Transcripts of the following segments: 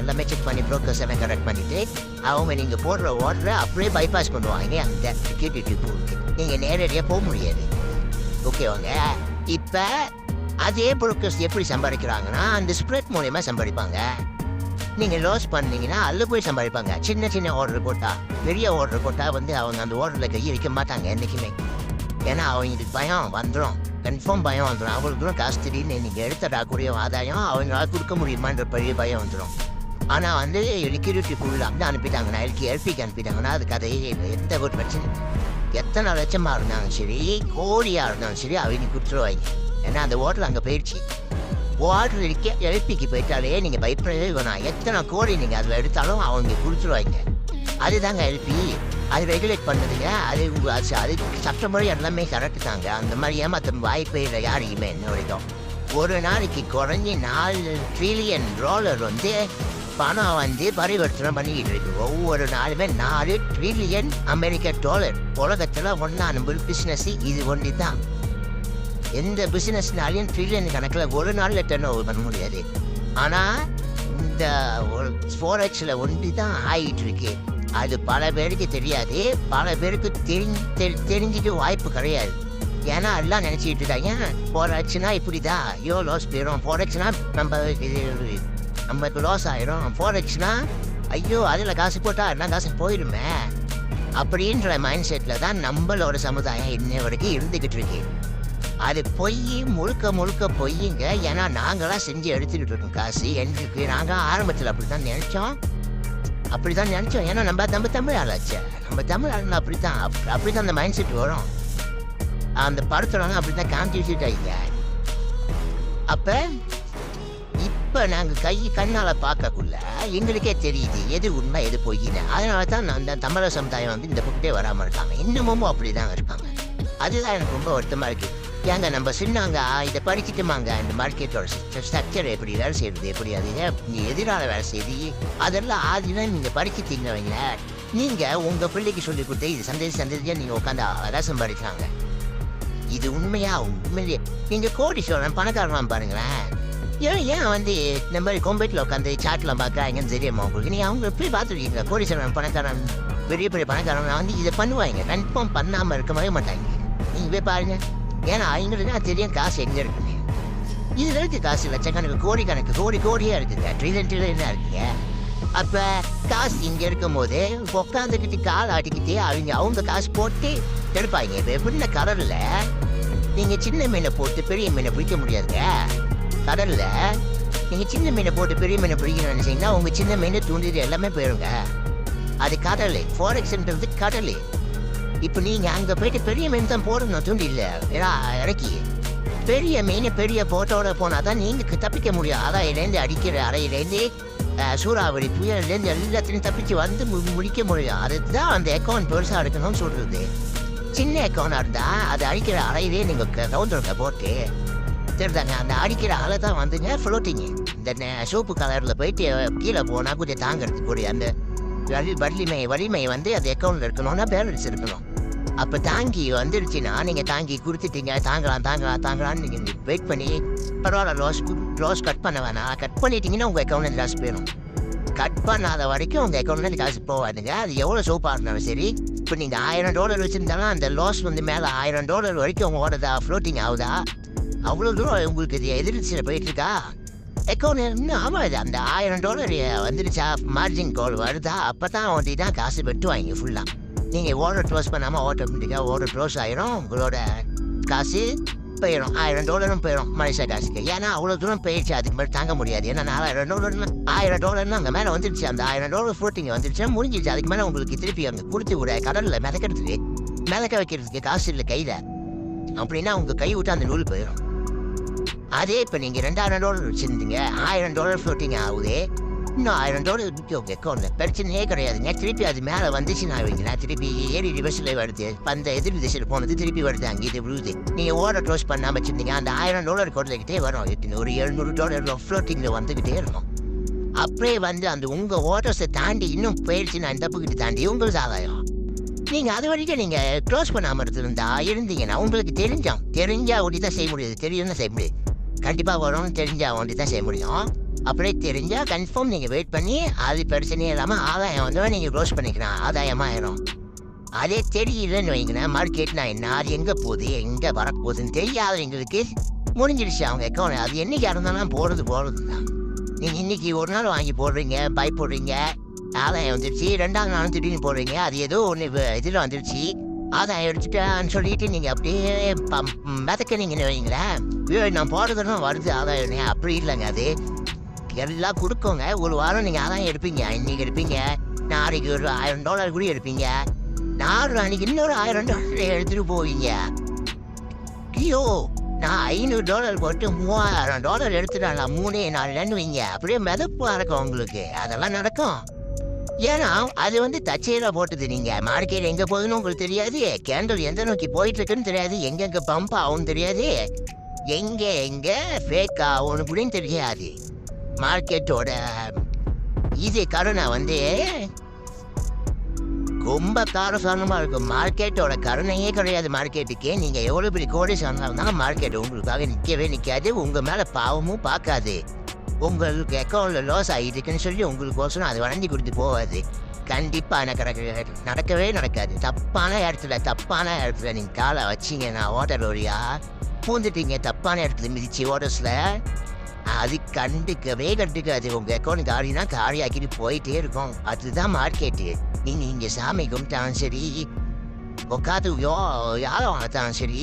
எல்லாமே செக் பண்ணி ப்ரோக்கர்ஸ் எல்லாம் கரெக்ட் பண்ணிட்டு அவங்க நீங்கள் போடுற ஓட்டரை அப்படியே பைபாஸ் பண்ணுவாங்க அந்த டிக்கெட் போகுது. நீங்கள் நேரடியாக போக முடியாது. ஓகேவாங்க. இப்போ அதே ப்ரோக்கர்ஸ் எப்படி சம்பாதிக்கிறாங்கன்னா அந்த ஸ்ப்ரெட் மூலயமா சம்பாதிப்பாங்க. நீங்கள் லாஸ் பண்ணீங்கன்னா அதில் போய் சம்பாதிப்பாங்க. சின்ன சின்ன ஆர்டர் போட்டால், பெரிய ஆர்டர் போட்டால் அவங்க அந்த ஆர்டரில் கையை வைக்க மாட்டாங்க என்றைக்குமே. ஏன்னா அவங்களுக்கு பயம் வந்துடும், கன்ஃபார்ம் பயம் வந்துடும். அவ்வளோ தூரம் காசு திடீர்னு நீங்கள் எடுத்துடக்கூடிய ஆதாயம் அவங்களால கொடுக்க முடியுமான்ற பெரிய பயம் வந்துடும். ஆனால் லிக்விடிட்டி ஃபுல்லாக வந்து அனுப்பிட்டாங்கன்னா எல்பிக்கு அனுப்பிட்டாங்கன்னா அது கதையே இல்லை. எந்த ஒரு பிரச்சனை, எத்தனை லட்சமாக இருந்தாலும் சரி, கோடியாக இருந்தாலும் சரி அவங்க கொடுத்துருவாங்க. ஏன்னா அந்த ஓட்டல் அங்கே போயிடுச்சு. வாட்டர் இருக்க எல்பிக்கு போயிட்டாலே நீங்கள் பயப்படவே வேணாம். எத்தனை கோடி நீங்கள் அதில் எடுத்தாலும் அவங்க கொடுத்துருவாங்க. அதுதாங்க எல்பி. அது ரெகுலேட் பண்ணுதுங்க. அது சட்டப்படி எல்லாமே கரெக்டு தாங்க. அந்த மாதிரி ஏமாற்ற வாய்ப்பே இல்லை யாரையுமே. என்ன வரைக்கும் ஒரு நாளைக்கு குறைஞ்சி 4 ட்ரில்லியன் டாலர் வந்து பணம் வந்து பரிவர்த்தனை பண்ணிக்கிட்டு இருக்கு. ஒவ்வொரு நாளுமே 4 ட்ரில்லியன் அமெரிக்க டாலர். உலகத்தில் ஒன்றா நம்பர் பிஸ்னஸ் இது ஒன்று தான். எந்த பிஸ்னஸ்னாலையும் ட்ரில்லியன் கணக்கில் ஒரு நாளில் டர்ன் ஓவர் பண்ண முடியாது. ஆனால் இந்த ஃபோரெக்ஸில் ஒன்று தான் ஆகிட்டு இருக்கு. அது பல பேருக்கு தெரியாது, பல பேருக்கு தெரிஞ்சிட்டு வாய்ப்பு கிடையாது. ஏன்னா எல்லாம் நினச்சிக்கிட்டு இருக்காங்க ஃபோரெக்ஸ்னா இப்படி தான், ஐயோ லாஸ் போயிடும், ஃபோரெக்ஸ்னா நமக்கு லாஸ் ஆகிடும், ஃபோரெக்ஸ்னா ஐயோ அதில் காசு போட்டால் என்ன காசு போயிடுமே அப்படின்ற மைண்ட் செட்டில் தான் நம்மளோட சமுதாயம் இன்னை வரைக்கும் இருந்துக்கிட்டு இருக்கு. அது பொய், முழுக்க முழுக்க பொய்யுங்க. ஏன்னா நாங்களாம் செஞ்சு எடுத்துக்கிட்டு இருக்கோம் காசு. எங்களுக்கு நாங்கள் ஆரம்பத்தில் அப்படி தான் நினச்சோம். ஏன்னா நம்ம தமிழ் ஆளாச்சு. நம்ம தமிழ் ஆளுங்க அப்படி தான் அந்த மைண்ட் செட் வரும். அந்த படத்துலலாம் அப்படி தான் காமிச்சிட்டு ஆகிங்க. அப்போ இப்போ நாங்கள் கண்ணால் பார்க்கக்குள்ள எங்களுக்கே தெரியுது எது உண்மை எது பொய்யின்னு. அதனால தான் அந்த தமிழர் சமுதாயம் வந்து இந்த பக்கத்தே வராமல் இருக்காங்க. இன்னமும் அப்படி தான் இருக்காங்க. அதுதான் எனக்கு ரொம்ப வருத்தமாக இருக்குது. ஏங்க நம்ம சின்னாங்க இதை படிச்சுட்டுமாங்க இந்த மார்க்கெட்டோட ஸ்ட்ரக்சர் எப்படி வேலை செய்யுது, எப்படி அது எதிரால வேலை செய்யுது, அதெல்லாம் ஆதிலாம் நீங்கள் படிச்சுட்டீங்க வைங்க. நீங்கள் உங்கள் பிள்ளைக்கு சொல்லி கொடுத்து இது சந்ததியாக நீங்கள் உட்காந்து அதான் சம்பாதிக்கிறாங்க. இது உண்மையிலேயே நீங்கள் கோடீஸ்வரன் பணக்காரலாம் பாருங்களேன். ஏன் வந்து இந்த மாதிரி கொம்பேட்டில் உட்காந்து சாட்லாம் பார்க்குறாங்கன்னு தெரியுமா உங்களுக்கு? நீங்கள் அவங்க எப்படி பார்த்துருக்கீங்க? கோடீஸ்வரன் பணக்காரன், பெரிய பெரிய பணக்காரன் வந்து இதை பண்ணுவாங்க. கன்ஃபார்ம் பண்ணாமல் இருக்கவே மாட்டாங்க. நீங்கள் போய் பாருங்கள். ஏன்னா அவங்களுக்கு தெரியும் காசு எங்கே இருக்குங்க. இதில் இருக்குது காசு லட்சக்கணக்கு, கோடியாக இருக்குங்க. ட்ரில்லியனாக இருக்குங்க. அப்போ காசு இங்கே இருக்கும் போது உட்காந்துக்கிட்டு கால் ஆட்டிக்கிட்டே அவங்க காசு போட்டு எடுப்பாங்க. இப்போ எப்படின்னா கடலில் நீங்கள் சின்ன மீனை போட்டு பெரிய மீனை பிடிக்க முடியாதுங்க. கடலில் நீங்கள் சின்ன மீனை போட்டு பெரிய மீனை பிடிக்கணும்னு நினச்சிங்கன்னா உங்கள் சின்ன மீனை தூண்டிட்டு எல்லாமே போயிடுங்க. அது கடல். ஃபாரெக்ஸ்ன்றது கடல். இப்போ நீங்கள் அங்கே போயிட்டு பெரிய மீன் தான் போடணும், தூண்டி இல்லை இறக்கி. பெரிய மீன் பெரிய போட்டோட போனால் தான் நீங்கள் தப்பிக்க முடியும். அறையிலேருந்து அடிக்கிற அறையிலேருந்து சூறாவளி புயல்லேருந்து எல்லாத்துலேயும் தப்பிச்சு வந்து முடிக்க முடியும். அதுதான் அந்த அக்கௌண்ட் பெருசாக எடுக்கணும்னு சொல்கிறது. சின்ன அக்கௌண்டாக இருந்தால் அது அடிக்கிற அறையிலே நீங்கள் கவுண்டருங்க போட்டு தெரிந்தாங்க. அந்த அடிக்கிற அலை தான் வந்துங்க ஃப்ளோட்டிங்கு. இந்த சோப்பு கலரில் போயிட்டு கீழே போனால் கொஞ்சம் தாங்கிறதுக்கு அந்த வலிமை வந்து அது அக்கௌண்ட்டில் இருக்கணும்னா பேலன்ஸ் இருக்கணும். அப்போ தாங்கி வந்துடுச்சுன்னா நீங்கள் தாங்கி கொடுத்துட்டீங்க, தாங்கலான்னு நீங்கள் வெயிட் பண்ணி பரவாயில்ல லாஸ் கட் பண்ண வேணாம். கட் பண்ணிட்டீங்கன்னா உங்கள் அக்கௌண்ட்லேருந்து காசு போயிடும். கட் பண்ணாத வரைக்கும் உங்கள் அக்கௌண்ட்லேருந்து காசு போகாதுங்க. அது எவ்வளோ சோப்பாக இருந்தாலும் சரி. இப்போ நீங்கள் $1000 வச்சுருந்தாலும் அந்த லாஸ் வந்து மேலே $1000 வரைக்கும் உங்கள் ஓடுதா, ஃப்ளோட்டிங் ஆகுதா, அவ்வளோ தூரம் உங்களுக்கு இது எதிர்ச்சியில் போயிட்டுருக்கா. அக்கௌண்ட் இன்னும் ஆமாம். அந்த $1000 வந்துடுச்சா, மார்ஜின் கால் வருதா, அப்போ தான் வந்து தான் காசு வெட்டுவாங்க ஃபுல்லாக. நீங்கள் ஓர்டர் க்ளோஸ் பண்ணாமல் ஆட்டோமேட்டிக்காக ஓர்டர் க்ளோஸ் ஆகிரும். உங்களோட காசு போயிடும். $1000 போயிடும் மனுஷ காசுக்கு. ஏன்னா அவ்வளோ தூரம் போயிடுச்சு. அதுக்கு மேலே தாங்க முடியாது. ஏன்னா $1000 அங்கே மேலே வந்துடுச்சு. அந்த $1000 ஃப்ளோட்டிங் வந்துடுச்சுன்னா முடிஞ்சிடுச்சு. அதுக்கு மேலே உங்களுக்கு திருப்பி அங்கே கொடுத்து விட கடலில் மிதக்க வைக்கிறதுக்கு காசு இல்லை கையில். அப்படின்னா உங்கள் கை விட்டு அந்த நூல் போயிடும். அதே இப்போ நீங்கள் $2000 வச்சுருந்தீங்க, $1000 ஃப்ளோட்டிங் ஆகுது. இன்னும் $1000 ஓகே அக்கௌண்ட்டில் பிரச்சனையே கிடையாதுங்க. திருப்பி அது மேலே வந்துச்சுன்னா வைங்களா, திருப்பி ஏறி ரிவர்ஸில் வருது. அந்த எதிர் திசையில் போனது திருப்பி வருது, அங்கே இது விழுது. நீங்கள் ஓட க்ளோஸ் பண்ணாமல் வச்சுருந்தீங்க, அந்த $1000 கொடுத்துக்கிட்டே வரும். ஒரு $700 ஃப்ளோட்டிங்கில் வந்துக்கிட்டே இருக்கும். அப்படியே வந்து அந்த உங்கள் ஓட்டர்ஸை தாண்டி இன்னும் போயிடுச்சுன்னா இந்த பக்கத்து தாண்டி உங்களுக்கு ஆதாயம். நீங்கள் அது வரைக்கும் நீங்கள் க்ளோஸ் பண்ணாமல் இருந்தீங்கன்னா உங்களுக்கு தெரிஞ்சால் ஒண்டி தான் செய்ய முடியாது. தெரியும்னு செய்ய முடியாது. கண்டிப்பாக வரும், தெரிஞ்சால் ஒண்டி தான் செய்ய முடியும். அப்படியே தெரிஞ்சா கன்ஃபார்ம் நீங்கள் வெயிட் பண்ணி அது பிரச்சனையே இல்லாமல் ஆதாயம் வந்து நீங்கள் க்ளோஸ் பண்ணிக்கலாம், ஆதாயமாயிரும். அதே தெரியலன்னு வைங்களேன், மார்க்கெட்னா என்ன, அது எங்கே போகுது எங்கே வரப்போகுதுன்னு தெரியாது எங்களுக்கு, முடிஞ்சிடுச்சு அவங்க அக்கௌண்ட். அது என்னைக்கு இருந்தாலும் போடுறது தான். நீங்கள் இன்னைக்கு ஒரு நாள் வாங்கி போடுறீங்க, பை போடுறீங்க, ஆதாயம் வந்துடுச்சு. 2ஆவது நாளும் திடீர்னு போடுறீங்க, அது ஏதோ ஒன்று இதில் வந்துடுச்சு, ஆதாயம் எடுத்துட்டான்னு சொல்லிட்டு நீங்கள் அப்படியே மிதக்கினீங்கன்னு வைங்களேன், நான் போடுறதுலாம் வருது ஆதாயம். அப்படி இல்லைங்க, அது எல்லாம் கொடுக்கோங்க. ஒரு வாரம் நீங்கள் ஆதாயம் எடுப்பீங்க, இன்னைக்கு எடுப்பீங்க, நாளைக்கு ஒரு $1000 கூட எடுப்பீங்க, அன்னைக்கு இன்னொரு $1000 எடுத்துட்டு போவீங்க. ஐயோ, நான் $500 போட்டு $3000 எடுத்துட்டாங்களா 3 நாள்லன்னு வைங்க, அப்படியே மிதப்பா இருக்கும் உங்களுக்கு. அதெல்லாம் நடக்கும். ஏன்னா அது வந்து தச்சையில போட்டது. நீங்கள் மார்க்கெட் எங்கே போகுதுன்னு உங்களுக்கு தெரியாது, கேண்டில் எந்த நோக்கி போயிட்டு இருக்குன்னு தெரியாது, எங்கெங்கே பம்ப் ஆகும்னு தெரியாது, எங்கே ஃபேக் ஆகும்னு கூட தெரியாது. மார்க்கெட்டோட இது கருணை வந்து ரொம்ப காரசாரமாக இருக்கும். மார்க்கெட்டோட கருணையே கிடையாது மார்க்கெட்டுக்கே. நீங்கள் எவ்வளோ பெரிய கோடி சொன்னாலும் மார்க்கெட் உங்களுக்காக நிற்காது, உங்கள் மேலே பாவமும் பார்க்காது. உங்களுக்கு அக்கௌண்ட்டில் லாஸ் ஆகிட்டுக்குன்னு சொல்லி உங்களுக்கோசரம் அது வளைஞ்சி கொடுத்து போகாது. கண்டிப்பாக நடக்கவே நடக்காது. தப்பான இடத்துல நீங்கள் காலை வச்சிங்கன்னா ஓட்டர் வழியாக பூந்துட்டீங்க, தப்பான இடத்துல மிதிச்சு ஓட்டர்ஸில், அது கண்டுக்காது. உங்கள் அக்கௌண்ட் காலி ஆக்கிட்டு போயிட்டே இருக்கும். அதுதான் மார்க்கெட்டு. நீங்கள் இங்கே சாமி கும்பிட்டாலும் சரி, உட்காந்து யாரும் வாங்கத்தாலும் சரி,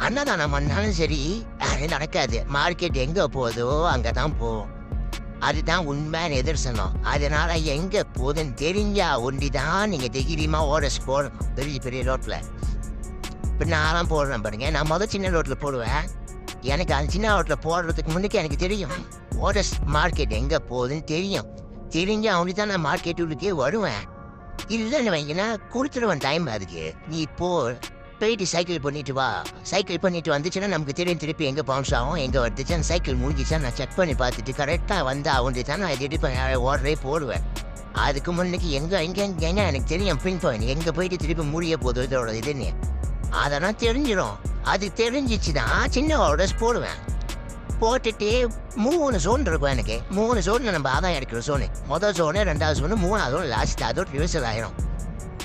அன்னதானம் பண்ணாலும் சரி, அது நடக்காது. மார்க்கெட் எங்கே போதோ அங்கே தான் போகும். அதுதான் உண்மையான எதிர்சனம். அதனால் எங்கே போகுதுன்னு தெரிஞ்சா ஒண்டி தான் நீங்கள் தைரியமாக ஓடஸ் போடணும். பெரிய ரோட்டில் இப்போ நான்லாம் போடுறேன் பாருங்க. நான் சின்ன ரோட்டில் போடுவேன். எனக்கு அந்த சின்ன ரோட்டில் போடுறதுக்கு முன்னுக்கு எனக்கு தெரியும் ஓடஸ் மார்க்கெட் எங்கே போகுதுன்னு தெரிஞ்சா ஒண்டி தான் நான் மார்க்கெட் உள்ளுக்கே வருவேன். இல்லைன்னு வைங்கன்னா கொடுத்துருவேன் டைம். அதுக்கு நீ போயிட்டு சைக்கிள் பண்ணிட்டு வந்துச்சுன்னா நமக்கு தெரியும் திருப்பி எங்கே பவுன்ஸ் ஆகும், எங்கே வந்துச்சுன்னு. சைக்கிள் முடிஞ்சிச்சா நான் செக் பண்ணி பார்த்துட்டு கரெக்டாக வந்தா ஒன்று தான் நான் எடுப்பேன், ஓடுறே போடுவேன். அதுக்கு முன்னுக்கு எங்கே எனக்கு தெரியும் பின் பாயிண்ட் எங்கே போயிட்டு திருப்பி முடிய போதும் இதோட இதுன்னு. அதெல்லாம் தெரிஞ்சிடும். அது தெரிஞ்சிச்சுன்னா சின்ன ஆர்டர்ஸ் போடுவேன். போட்டுட்டு 3 ஜோன் இருக்கும் எனக்கு. 3 ஜோனில் நம்ம ஆதாயம் எடுக்கிற ஜோனு, முதல் ஜோனு, 2வது ஜோனு, 3வது ஜோன், லாஸ்ட் அதோட ரிவர்சல் ஆயிரும்.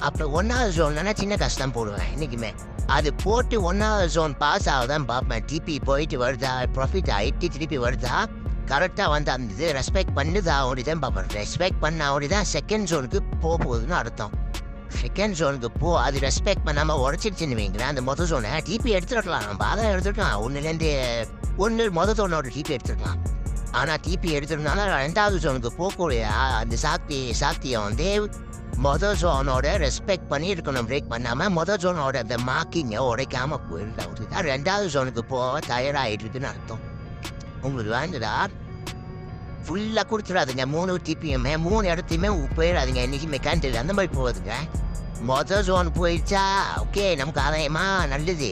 அப்புறம் 1வது ஜோன்லனா சின்ன கஷ்டம் போடுவேன் என்றைக்குமே. அது போட்டு 1வது ஜோன் பாஸ் ஆகுதான் பார்ப்பேன். டிபி போயிட்டு வருதா, ப்ராஃபிட் ஆகிட்டு திருப்பி வருதா, கரெக்டாக வந்து அந்த இது ரெஸ்பெக்ட் பண்ணுதா அப்படிதான் பார்ப்பேன். ரெஸ்பெக்ட் பண்ண அப்படிதான் செகண்ட் ஜோனுக்கு போகுதுன்னு அர்த்தம். செகண்ட் ஜோனுக்கு அது ரெஸ்பெக்ட் பண்ணாமல் உடச்சிடுச்சுன்னு வைங்களேன், அந்த மொதல் ஜோனை டிபி எடுத்துருக்கலாம், நம்ம ஆதாயம் எடுத்துருக்கலாம். ஒன்று மொதல் ஜோனோட டிபி எடுத்துருக்கலாம். ஆனால் டிபி எடுத்துருந்தாலும் 2வது ஜோனுக்கு போகக்கூடிய அந்த சாக்தியை வந்து மொதல் ஜோனோட ரெஸ்பெக்ட் பண்ணி இருக்கணும். பிரேக் பண்ணாமல் மொதல் ஜோனோட அந்த மார்க்கிங்கை உடைக்காமல் போயிடலாம். 2வது ஜோனுக்கு தயாராகிட்டு இருக்குன்னு அர்த்தம். உங்களுக்கு வாங்குதா ஃபுல்லாக கொடுத்துடாதுங்க. 3 டிபியுமே 3 இடத்தையுமே போயிடாதுங்க. என்றைக்குமே கேண்டில் அந்த மாதிரி போகுதுங்க. மொதல் ஜோன் போயிடுச்சா ஓகே, நமக்கு ஆதாயமா நல்லது.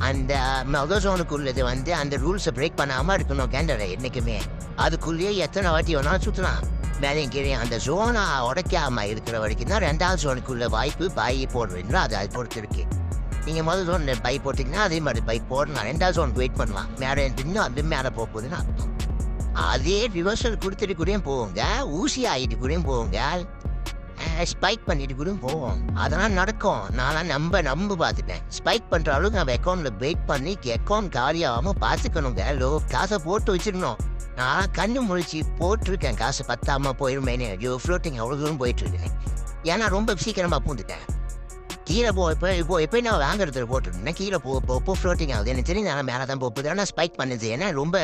அந்த மொதல் ஜோனுக்குள்ளது வந்து அந்த ரூல்ஸை பிரேக் பண்ணாமல் இருக்கணும் கேண்டலை என்றைக்குமே. அதுக்குள்ளேயே எத்தனை வாட்டி வேணாலும் சுற்றலாம், மேலேயும் கீழே. அந்த ஜோனை உடைக்காமல் இருக்கிற வரைக்கும் தான் 2வது ஜோனுக்குள்ள வாய்ப்பு பை போடுவீங்களோ அது பொறுத்து இருக்கு. நீங்கள் முதல் ஜோன் பை போட்டிங்கன்னா அதே மாதிரி பை போடலாம். 2வது ஜோனுக்கு வெயிட் பண்ணலாம். மேலே இன்னும் அது மேலே போகுதுன்னு அர்த்தம். அதே ரிவர்சல் கொடுத்துட்டு கூடயும் போவோங்க, ஊசி ஆகிட்டு கூடயும் போவோங்க, ஸ்பைக் பண்ணிட்டு கூட போவோம். அதெல்லாம் நடக்கும். நான்லாம் நம்ப பார்த்துட்டேன். ஸ்பைக் பண்ணுற அளவுக்கு நம்ம அக்கௌண்ட்டில் வெயிட் பண்ணி அக்கௌண்ட் காலியாகாமல் பார்த்துக்கணுங்க. காசை போட்டு வச்சிடணும். நான் கண்ணு முழிச்சு போட்டிருக்கேன், காசு பத்தாமல் போயிடுமேனு. ஃப்ளோட்டிங் அவ்வளோ தூரம் போயிட்டுருக்கேன். ஏன்னா ரொம்ப சீக்கிரமாக பூந்துட்டேன். கீழே இப்போ நான் வாங்குறதுல போட்டுருந்தேன், கீழே போ ஃப்ளோட்டிங் ஆகுது. எனக்கு தெரியும் நான் மேலே தான் போகுது. ஆனால் ஸ்பைக் பண்ணுது. ஏன்னா ரொம்ப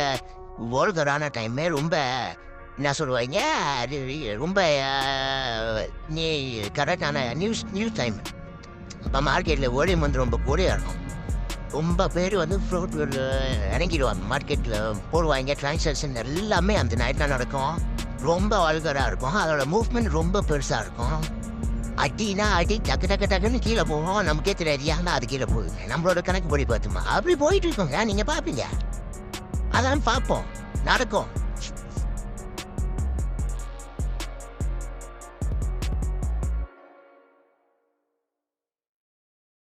ஓல்கரான டைமே, ரொம்ப என்ன சொல்லுவாங்க, அது ரொம்ப நீ கரெக்டான நியூஸ் டைம். இப்போ மார்க்கெட்டில் ஓடியம் வந்து ரொம்ப கூடியாக இருக்கும். ரொம்ப பேர் வந்து ஃப்ளோட் இறங்கிடுவாங்க, மார்க்கெட்டில் போடுவாங்க. ட்ரான்சாக்ஷன் எல்லாமே அந்த நைட்டில் நடக்கும். ரொம்ப வல்கராக இருக்கும். அதோட மூவ்மெண்ட் ரொம்ப பெருசாக இருக்கும். அடினா டக்குன்னு கீழே போவோம். நமக்கே தெரியாது ஏன்னா அது கீழே போகுதுங்க. நம்மளோட கணக்கு படி பார்த்துமா அப்படி போயிட்டு இருக்கோங்க. நீங்கள் பார்ப்பீங்க, அதான் பார்ப்போம், நடக்கும்.